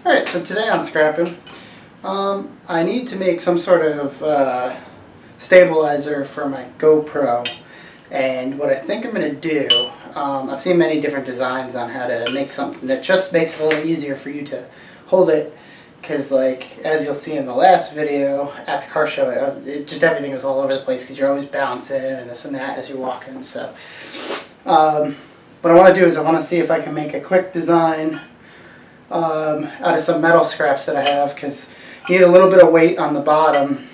Alright, so today on scrapping, I need to make some sort of stabilizer for my GoPro. And what I think I'm going to do, I've seen many different designs on how to make something that just makes it a little easier for you to hold it. Because, like, as you'll see in the last video at the car show, just everything was all over the place because you're always bouncing and this and that as you're walking. So, what I want to do is I want to see if I can make a quick design out of some metal scraps that I have, because you need a little bit of weight on the bottom.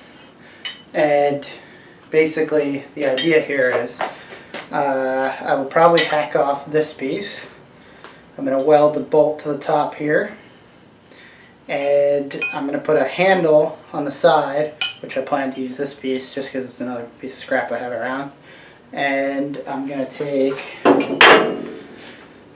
And basically the idea here is I will probably hack off this piece. I'm going to weld the bolt to the top here, and I'm going to put a handle on the side, which I plan to use this piece just because it's another piece of scrap I have around. And I'm going to take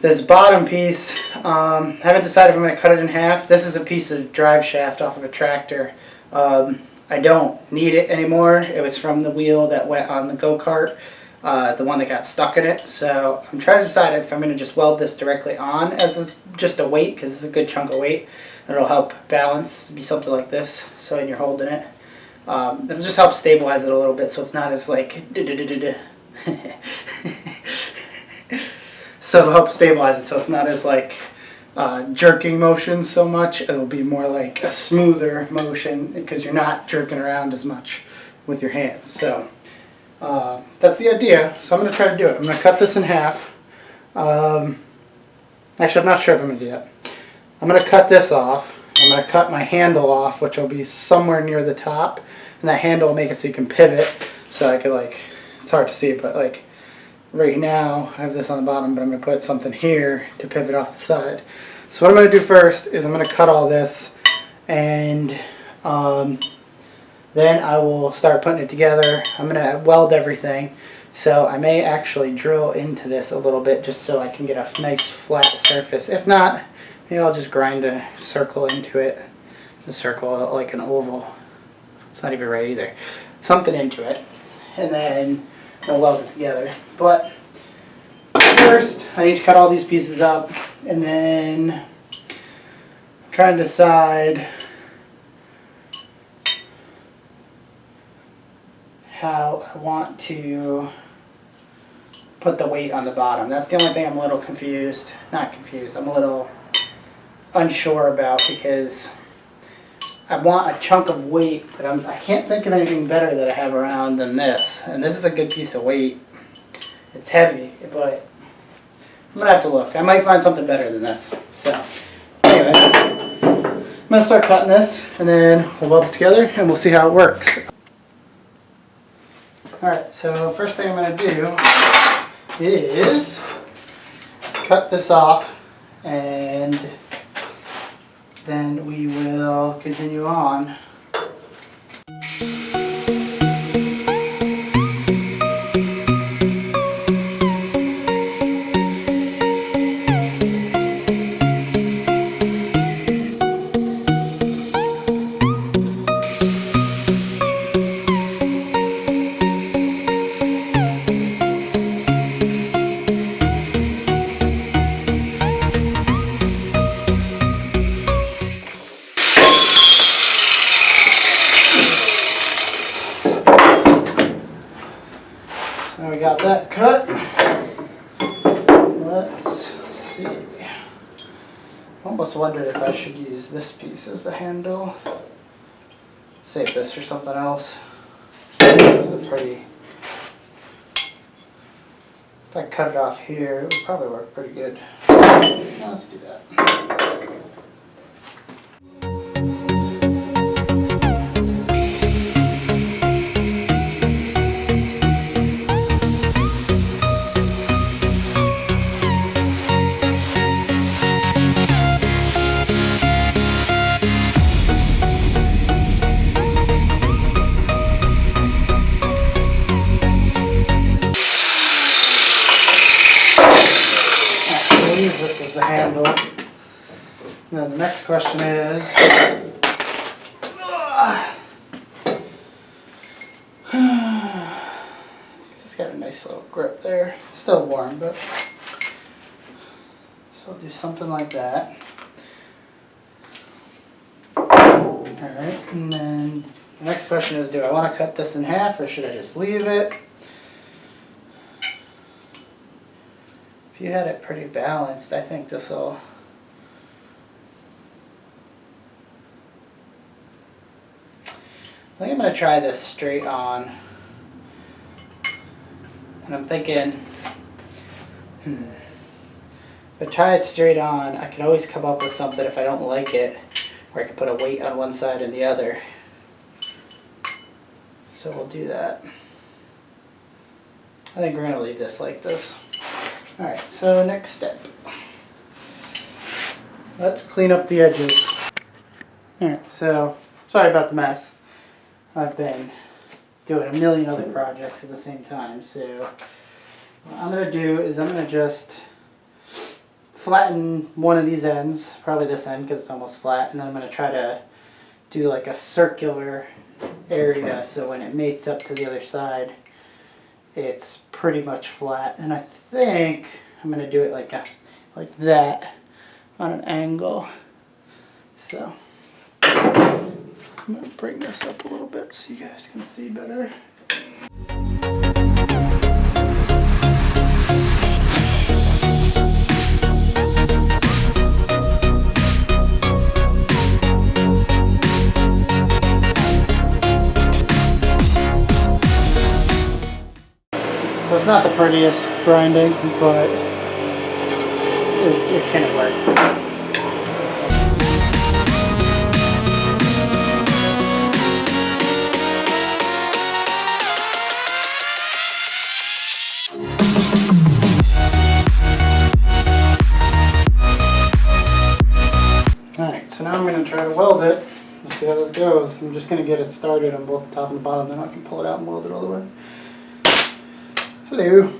this bottom piece. I haven't decided if I'm going to cut it in half. This is a piece of drive shaft off of a tractor. I don't need it anymore. It was from the wheel that went on the go-kart, the one that got stuck in it. So I'm trying to decide if I'm going to just weld this directly on as just a weight, because it's a good chunk of weight. It'll help balance, be something like this, so when you're holding it. It'll just help stabilize it a little bit so it's not as like so it'll help stabilize it so it's not as like jerking motion so much. It'll be more like a smoother motion because you're not jerking around as much with your hands. So that's the idea. So I'm going to try to do it. I'm going to cut this in half. Actually, I'm not sure if I'm going to do that. I'm going to cut this off. I'm going to cut my handle off, which will be somewhere near the top, and that handle will make it so you can pivot. So I could, like, it's hard to see, but like right now I have this on the bottom, but I'm going to put something here to pivot off the side. So what I'm going to do first is I'm going to cut all this, and then I will start putting it together. I'm going to weld everything, so I may actually drill into this a little bit just so I can get a nice flat surface. If not, maybe I'll just grind a circle into it. A circle like an oval. It's not even right either. Something into it, and then I'll weld it together. But first, I need to cut all these pieces up, and then I'm trying to decide how I want to put the weight on the bottom. That's the only thing I'm a little confused. Not confused, I'm a little unsure about, because I want a chunk of weight, but I can't think of anything better that I have around than this. And this is a good piece of weight. It's heavy, but I'm going to have to look. I might find something better than this. So, anyway, I'm going to start cutting this, and then we'll weld it together, and we'll see how it works. Alright, so first thing I'm going to do is cut this off, and then we will continue on. So we got that cut. Let's see. Almost wondered if I should use this piece as the handle. Save this for something else. This is pretty. If I cut it off here, it would probably work pretty good. Let's do that. This is the handle. And then the next question is, it's got a nice little grip there. It's still warm, but so I'll do something like that. Alright, and then the next question is, do I want to cut this in half or should I just leave it? If you had it pretty balanced, I think this will... I think I'm going to try this straight on. And I'm thinking, if I try it straight on, I can always come up with something if I don't like it, where I can put a weight on one side and the other. So we'll do that. I think we're going to leave this like this. Alright, so next step. Let's clean up the edges. Alright, so sorry about the mess. I've been doing a million other projects at the same time, so what I'm going to do is I'm going to just flatten one of these ends, probably this end because it's almost flat, and then I'm going to try to do like a circular area so when it mates up to the other side it's pretty much flat. And I think I'm going to do it like that on an angle. So I'm going to bring this up a little bit so you guys can see better. So it's not the prettiest grinding, but it's going to work. Alright, so now I'm going to try to weld it. Let's see how this goes. I'm just going to get it started on both the top and the bottom, then I can pull it out and weld it all the way. Hello.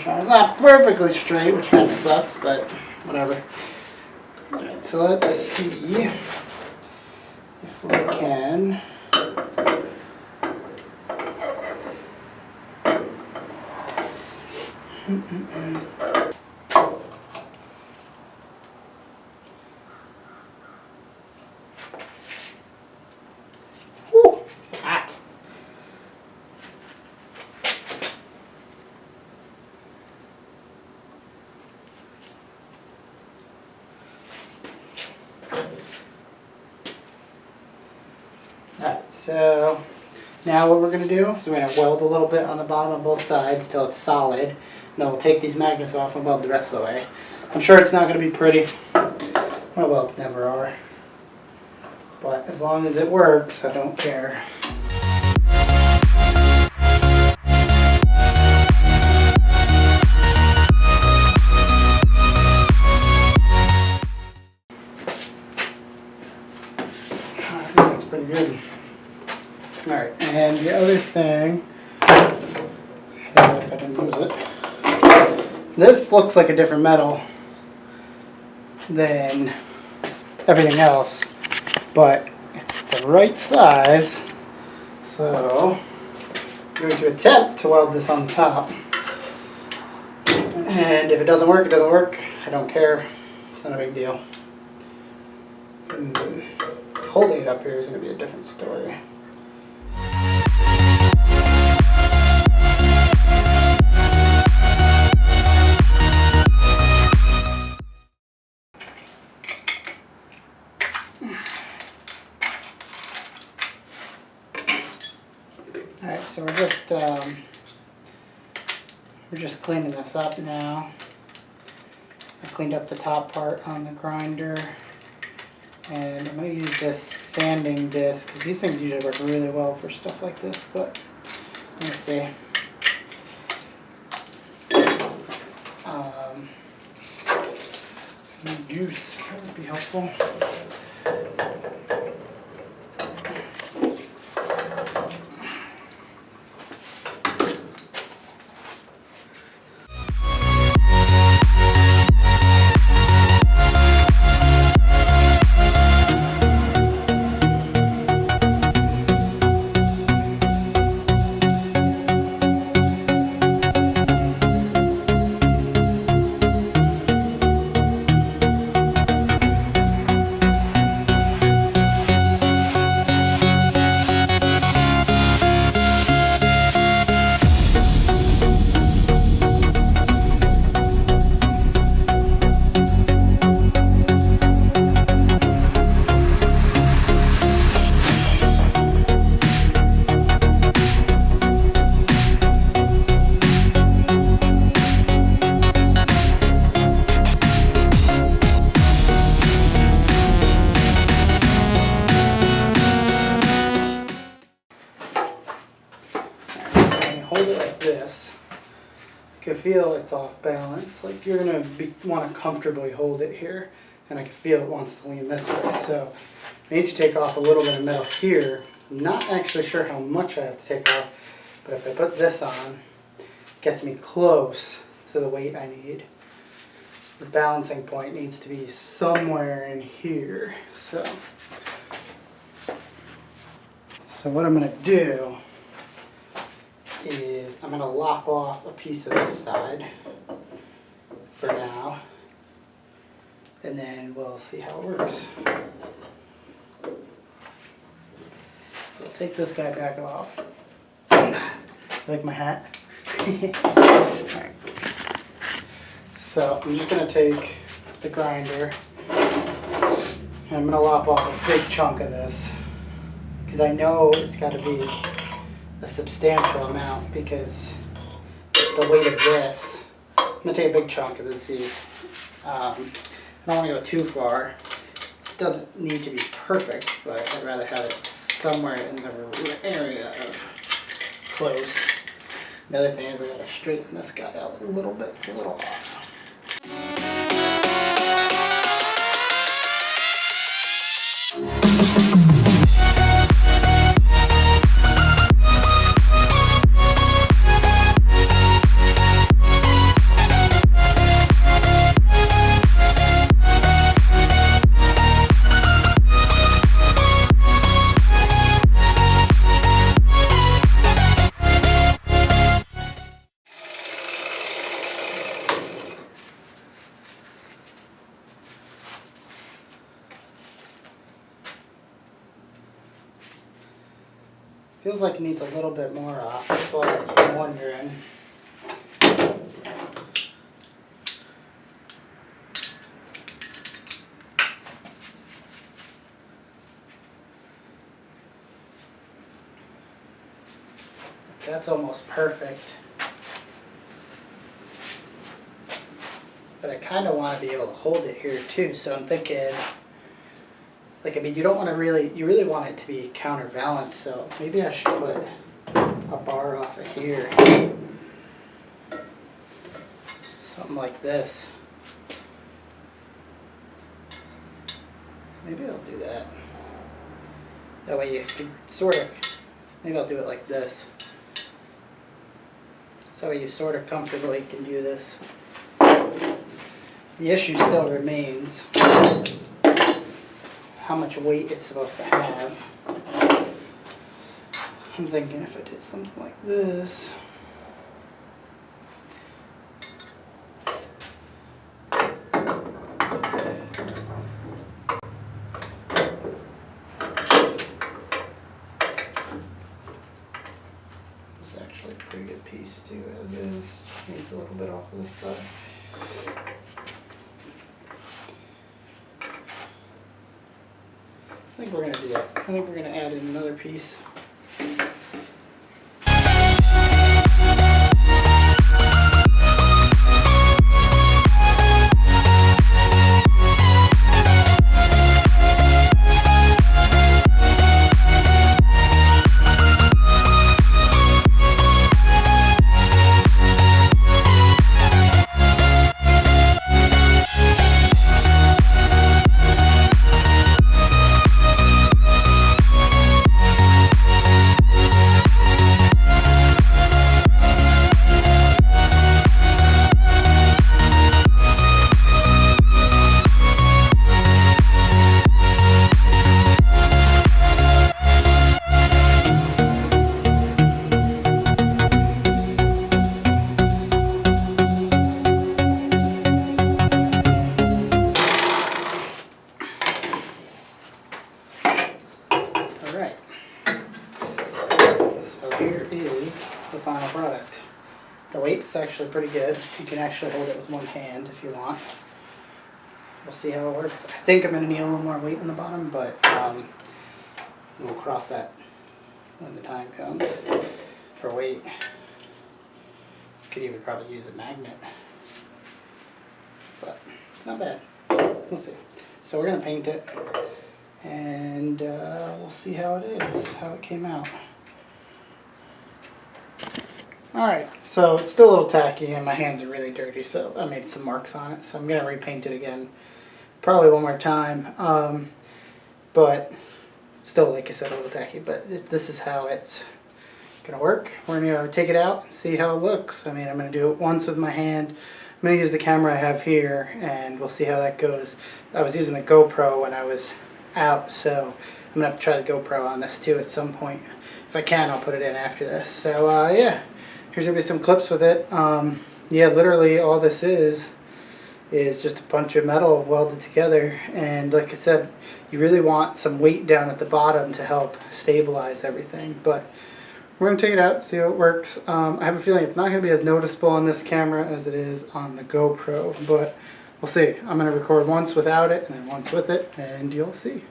It's not perfectly straight, which kind of sucks, but whatever. Alright, so let's see if we can Woo! Hot. Alright, so now what we're going to do is we're going to weld a little bit on the bottom of both sides till it's solid. And then we'll take these magnets off and weld the rest of the way. I'm sure it's not going to be pretty. My welds never are. But as long as it works, I don't care. I think that's pretty good. Alright, and the other thing, if I didn't lose it, this looks like a different metal than everything else, but it's the right size, so I'm going to attempt to weld this on the top, and if it doesn't work, it doesn't work. I don't care. It's not a big deal. And holding it up here is going to be a different story. Alright, so we're just cleaning this up now. I cleaned up the top part on the grinder, and I'm going to use this sanding disc, because these things usually work really well for stuff like this, but let's see. Juice, that would be helpful. You can feel it's off balance. Like you're gonna want to comfortably hold it here, and I can feel it wants to lean this way. So I need to take off a little bit of metal here. I'm not actually sure how much I have to take off, but if I put this on, it gets me close to the weight I need. The balancing point needs to be somewhere in here. So what I'm gonna do is I'm going to lop off a piece of this side for now, and then we'll see how it works. So I'll take this guy back off. Like my hat. Alright. So I'm just going to take the grinder and I'm going to lop off a big chunk of this, because I know it's got to be a substantial amount, because the weight of this, I'm going to take a big chunk and then see. I don't want to go too far. It doesn't need to be perfect, but I'd rather have it somewhere in the area of close. The other thing is I got to straighten this guy out a little bit. It's a little off. Feels like it needs a little bit more off, but I'm wondering. That's almost perfect. But I kind of want to be able to hold it here too, so I'm thinking, like, I mean, you don't want to really, you really want it to be counterbalanced, so maybe I should put a bar off of here. Something like this. Maybe I'll do that. That way you can sort of, maybe I'll do it like this. So you sort of comfortably can do this. The issue still remains how much weight it's supposed to have. I'm thinking if I did something like this. It's actually a pretty good piece too, as is. Just needs a little bit off of this side. I think we're going to do that. I think we're going to add in another piece. Alright, so here is the final product. The weight is actually pretty good. You can actually hold it with one hand if you want. We'll see how it works. I think I'm going to need a little more weight in the bottom, but we'll cross that when the time comes for weight. Could even probably use a magnet, but it's not bad. We'll see. So we're going to paint it, and we'll see how it is, how it came out. Alright, so it's still a little tacky and my hands are really dirty, so I made some marks on it. So I'm going to repaint it again, probably one more time. But still, like I said, a little tacky. But this is how it's going to work. We're going to take it out and see how it looks. I mean, I'm going to do it once with my hand. I'm going to use the camera I have here, and we'll see how that goes. I was using the GoPro when I was out, so I'm going to have to try the GoPro on this too at some point. If I can, I'll put it in after this. So, yeah. Here's going to be some clips with it. Yeah, literally all this is just a bunch of metal welded together. And like I said, you really want some weight down at the bottom to help stabilize everything. But we're going to take it out, see how it works. I have a feeling it's not going to be as noticeable on this camera as it is on the GoPro. But we'll see. I'm going to record once without it and then once with it, and you'll see.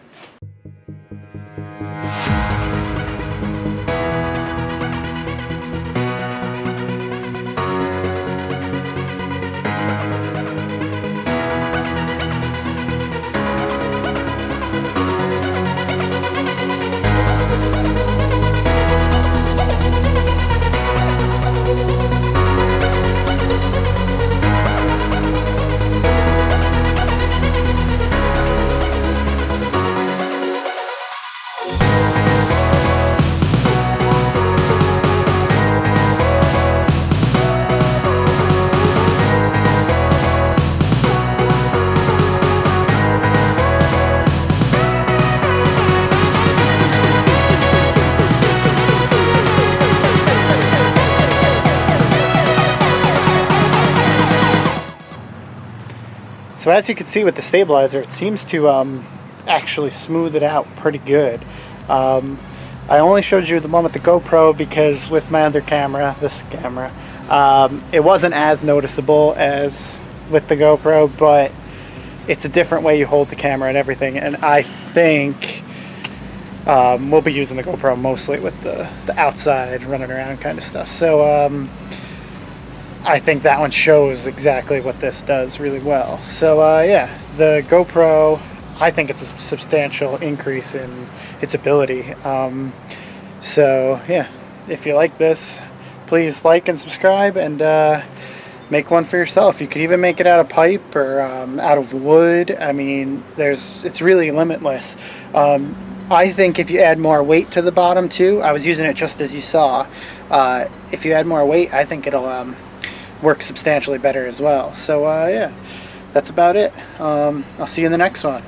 So as you can see with the stabilizer, it seems to actually smooth it out pretty good. I only showed you the one with the GoPro because with my other camera, this camera, it wasn't as noticeable as with the GoPro, but it's a different way you hold the camera and everything. And I think we'll be using the GoPro mostly with the outside running around kind of stuff. So I think that one shows exactly what this does really well. So yeah, the GoPro, I think it's a substantial increase in its ability. So yeah, if you like this, please like and subscribe, and make one for yourself. You could even make it out of pipe or out of wood. I mean, it's really limitless. I think if you add more weight to the bottom too, I was using it just as you saw. If you add more weight, I think it'll work substantially better as well. So yeah, that's about it. I'll see you in the next one.